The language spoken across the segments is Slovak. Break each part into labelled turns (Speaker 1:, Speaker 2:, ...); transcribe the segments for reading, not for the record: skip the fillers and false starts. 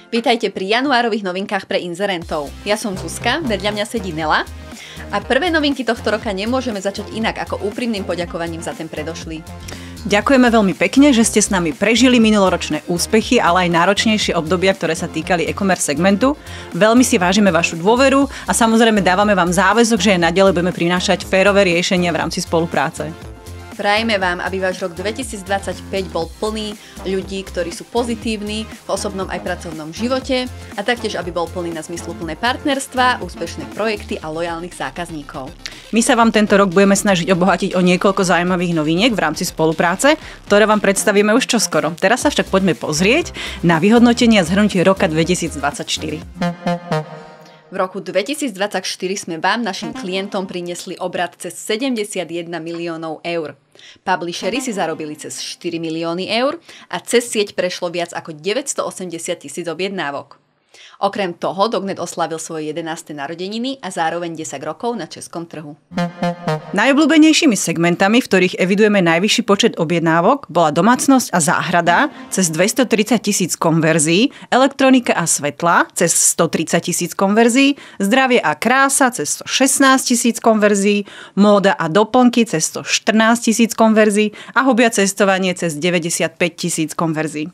Speaker 1: Vítajte pri januárových novinkách pre inzerentov. Ja som Zuzka, vedľa mňa sedí Nela. A prvé novinky tohto roka nemôžeme začať inak ako úprimným poďakovaním za ten predošlý.
Speaker 2: Ďakujeme veľmi pekne, že ste s nami prežili minuloročné úspechy, ale aj náročnejšie obdobia, ktoré sa týkali e-commerce segmentu. Veľmi si vážime vašu dôveru a samozrejme dávame vám záväzok, že aj naďalej budeme prinášať férové riešenia v rámci spolupráce.
Speaker 1: Prajme vám, aby váš rok 2025 bol plný ľudí, ktorí sú pozitívni v osobnom aj pracovnom živote a taktiež, aby bol plný na zmysluplné partnerstvá, úspešné projekty a lojálnych zákazníkov.
Speaker 2: My sa vám tento rok budeme snažiť obohatiť o niekoľko zaujímavých noviniek v rámci spolupráce, ktoré vám predstavíme už čoskoro. Teraz sa však poďme pozrieť na vyhodnotenie a zhrnutie roka 2024.
Speaker 1: V roku 2024 sme vám, našim klientom, priniesli obrat cez 71 miliónov eur. Publisheri si zarobili cez 4 milióny eur a cez sieť prešlo viac ako 980 000 objednávok. Okrem toho Dognet oslavil svoje 11. narodeniny a zároveň 10 rokov na českom trhu.
Speaker 2: Najobľúbenejšími segmentami, v ktorých evidujeme najvyšší počet objednávok, bola domácnosť a záhrada cez 230 000 konverzií, elektronika a svetla cez 130 000 konverzií, zdravie a krása cez 116 000 konverzií, móda a doplnky cez 114 000 konverzií a hobby a cestovanie cez 95 000 konverzií.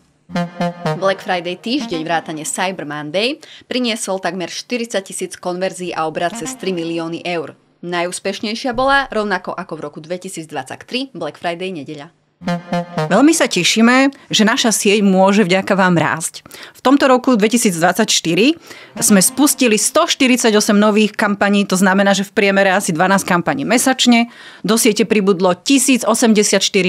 Speaker 1: Black Friday týždeň vrátane Cyber Monday priniesol takmer 40 000 konverzií a obrat cez 3 milióny eur. Najúspešnejšia bola, rovnako ako v roku 2023, Black Friday nedeľa.
Speaker 2: Veľmi sa tešíme, že naša sieť môže vďaka vám rásť. V tomto roku 2024 sme spustili 148 nových kampaní, to znamená, že v priemere asi 12 kampaní mesačne. Do siete pribudlo 1084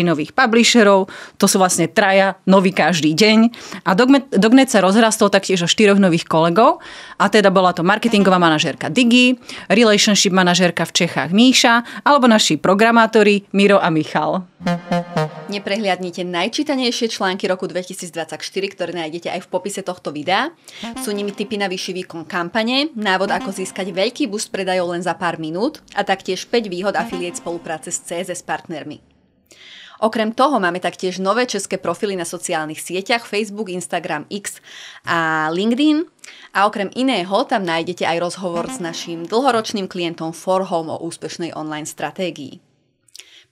Speaker 2: nových publisherov, to sú vlastne traja noví každý deň. A Dognet sa rozrastol taktiež o 4 nových kolegov, a teda bola to marketingová manažérka Digi, relationship manažérka v Čechách Míša, alebo naši programátori Miro a Michal.
Speaker 1: Neprehliadnite najčítanejšie články roku 2024, ktoré nájdete aj v popise tohto videa. Sú nimi tipy na vyšší výkon kampane, návod ako získať veľký boost predajov len za pár minút a taktiež 5 výhod affiliate spolupráce s CSS partnermi. Okrem toho máme taktiež nové české profily na sociálnych sieťach Facebook, Instagram, X a LinkedIn. A okrem iného tam nájdete aj rozhovor s naším dlhoročným klientom For Home o úspešnej online stratégii.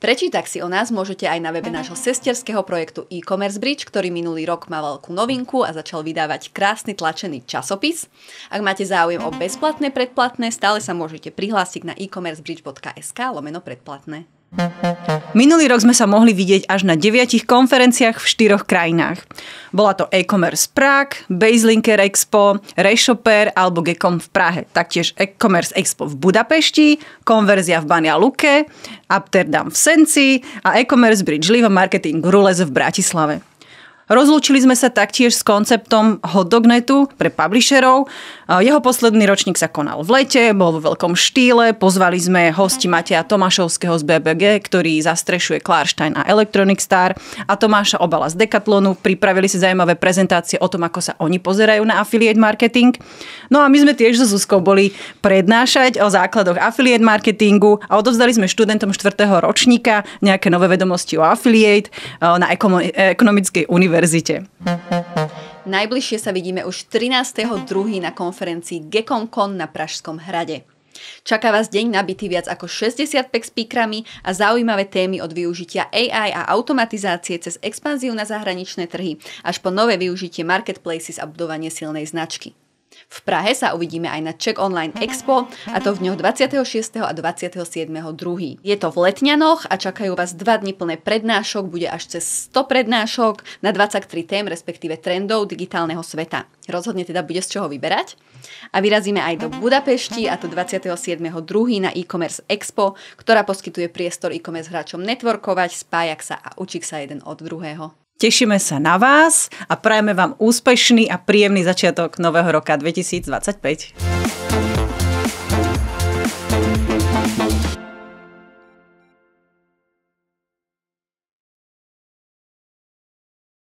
Speaker 1: Prečítať si o nás môžete aj na webe nášho sesterského projektu e-commerce bridge, ktorý minulý rok má veľkú novinku a začal vydávať krásny tlačený časopis. Ak máte záujem o bezplatné predplatné, stále sa môžete prihlásiť na e-commercebridge.sk/predplatné.
Speaker 2: Minulý rok sme sa mohli vidieť až na 9 konferenciách v 4 krajinách. Bola to e-commerce Prague, Baselinker Expo, Reshopper alebo Gecom v Prahe. Taktiež e-commerce Expo v Budapešti, konverzia v Banja Luke, Amsterdam v Senci a e-commerce Bridge Live Marketing Rules v Bratislave. Rozlúčili sme sa taktiež s konceptom Hotdognetu pre publisherov. Jeho posledný ročník sa konal v lete, bol vo veľkom štýle. Pozvali sme hosti Mateja Tomášovského z BBG, ktorý zastrešuje Klarstein a Electronic Star, a Tomáša Obala z Decathlonu. Pripravili si zaujímavé prezentácie o tom, ako sa oni pozerajú na affiliate marketing. No a my sme tiež so Zuzkou boli prednášať o základoch affiliate marketingu a odovzdali sme študentom 4. ročníka nejaké nové vedomosti o affiliate na ekonomickej univerzite.
Speaker 1: Najbližšie sa vidíme už 13.2. na konferencii GecomCon na Pražskom hrade. Čaká vás deň nabitý viac ako 60 speakerami a zaujímavé témy od využitia AI a automatizácie cez expanziu na zahraničné trhy až po nové využitie marketplaces a budovanie silnej značky. V Prahe sa uvidíme aj na Czech Online Expo, a to v dňoch 26. a 27.2. Je to v Letňanoch a čakajú vás 2 dni plné prednášok, bude až cez 100 prednášok na 23 tém, respektíve trendov digitálneho sveta. Rozhodne teda bude z čoho vyberať. A vyrazíme aj do Budapešti, a to 27.2. na e-commerce Expo, ktorá poskytuje priestor e-commerce hráčom networkovať, spájať sa a učiť sa jeden od druhého.
Speaker 2: Tešíme sa na vás a prajeme vám úspešný a príjemný začiatok nového roka 2025.